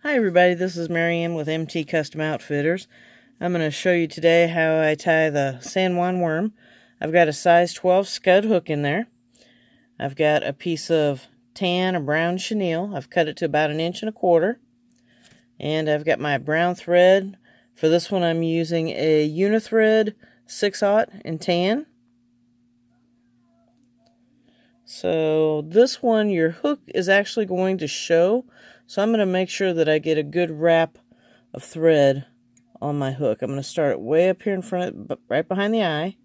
Hi everybody, this is Marianne with MT Custom Outfitters. I'm going to show you today how I tie the San Juan Worm. I've got a size 12 scud hook in there. I've got a piece of tan or brown chenille. I've cut it to about 1.25 inches. And I've got my brown thread. For this one I'm using a Unithread 6/0 in tan. So this one, your hook is actually going to show. So I'm going to make sure that I get a good wrap of thread on my hook. I'm going to start it way up here in front, right behind the eye.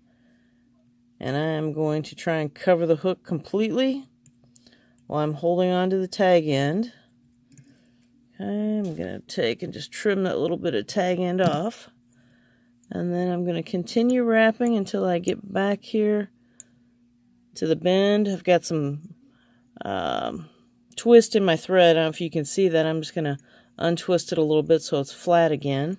And I'm going to try and cover the hook completely while I'm holding on to the tag end. Okay, I'm going to take and just trim that little bit of tag end off. And then I'm going to continue wrapping until I get back here to the bend. I've got some twist in my thread. I don't know if you can see that. I'm just going to untwist it a little bit so it's flat again.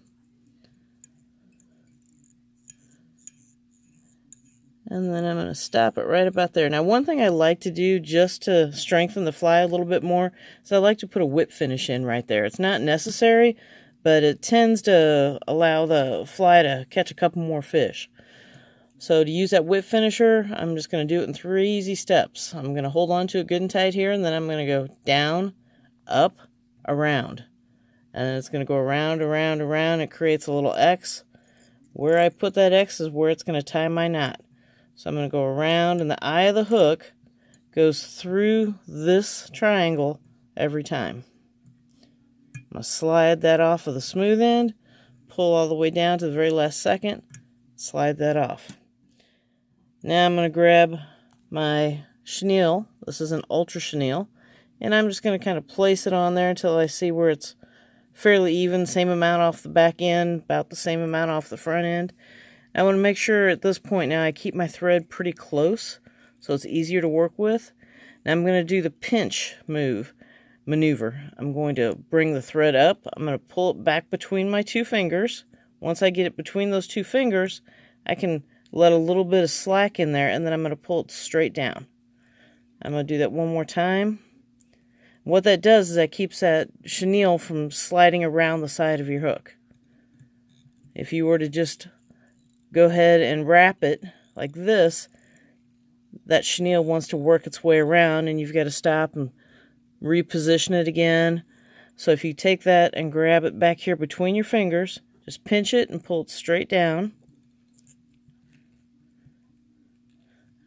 And then I'm going to stop it right about there. Now, one thing I like to do just to strengthen the fly a little bit more is I like to put a whip finish in right there. It's not necessary, but it tends to allow the fly to catch a couple more fish. So to use that whip finisher, I'm just going to do it in 3 easy steps. I'm going to hold on to it good and tight here, and then I'm going to go down, up, around. And it's going to go around, around, around. It creates a little X. Where I put that X is where it's going to tie my knot. So I'm going to go around, and the eye of the hook goes through this triangle every time. I'm going to slide that off of the smooth end, pull all the way down to the very last second, slide that off. Now I'm going to grab my chenille. This is an ultra chenille. And I'm just going to kind of place it on there until I see where it's fairly even. Same amount off the back end, about the same amount off the front end. I want to make sure at this point now I keep my thread pretty close so it's easier to work with. Now I'm going to do the pinch maneuver. I'm going to bring the thread up. I'm going to pull it back between my 2 fingers. Once I get it between those 2 fingers, I can let a little bit of slack in there, and then I'm going to pull it straight down. I'm going to do that one more time. What that does is that keeps that chenille from sliding around the side of your hook. If you were to just go ahead and wrap it like this, that chenille wants to work its way around, and you've got to stop and reposition it again. So if you take that and grab it back here between your fingers, just pinch it and pull it straight down.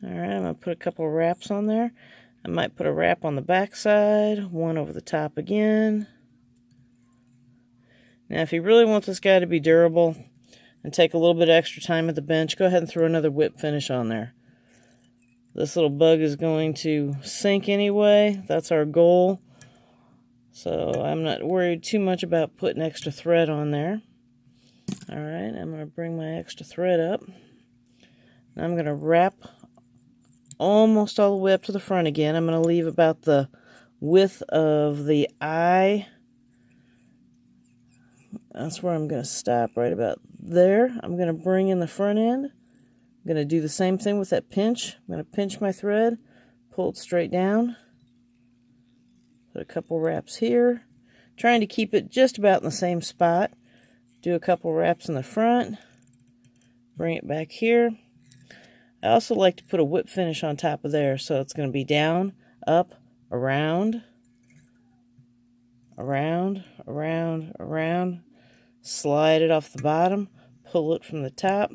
Alright, I'm going to put a couple of wraps on there. I might put a wrap on the back side, one over the top again. Now if you really want this guy to be durable and take a little bit extra time at the bench, go ahead and throw another whip finish on there. This little bug is going to sink anyway. That's our goal. So I'm not worried too much about putting extra thread on there. Alright, I'm going to bring my extra thread up. Now I'm going to wrap almost all the way up to the front again. I'm going to leave about the width of the eye. That's where I'm going to stop, right about there. I'm going to bring in the front end. I'm going to do the same thing with that pinch. I'm going to pinch my thread, pull it straight down. Put a couple wraps here. Trying to keep it just about in the same spot. Do a couple wraps in the front. Bring it back here. I also like to put a whip finish on top of there, so it's going to be down, up, around, around, around, around. Slide it off the bottom, pull it from the top.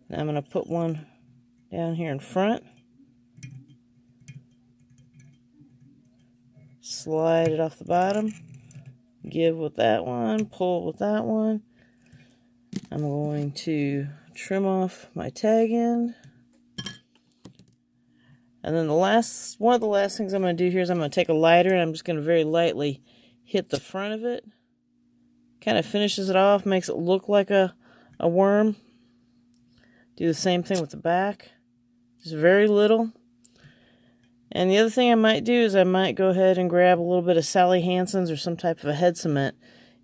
Now I'm going to put one down here in front. Slide it off the bottom. Give with that one, pull with that one. I'm going to trim off my tag end. And then one of the last things I'm going to do here is I'm going to take a lighter and I'm just going to very lightly hit the front of it. Kind of finishes it off, makes it look like a worm. Do the same thing with the back. Just very little. And the other thing I might do is I might go ahead and grab a little bit of Sally Hansen's or some type of a head cement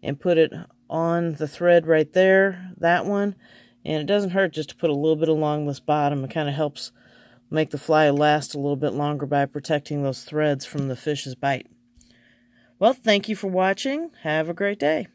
and put it on the thread right there, that one. And it doesn't hurt just to put a little bit along this bottom. It kind of helps make the fly last a little bit longer by protecting those threads from the fish's bite. Well, thank you for watching. Have a great day.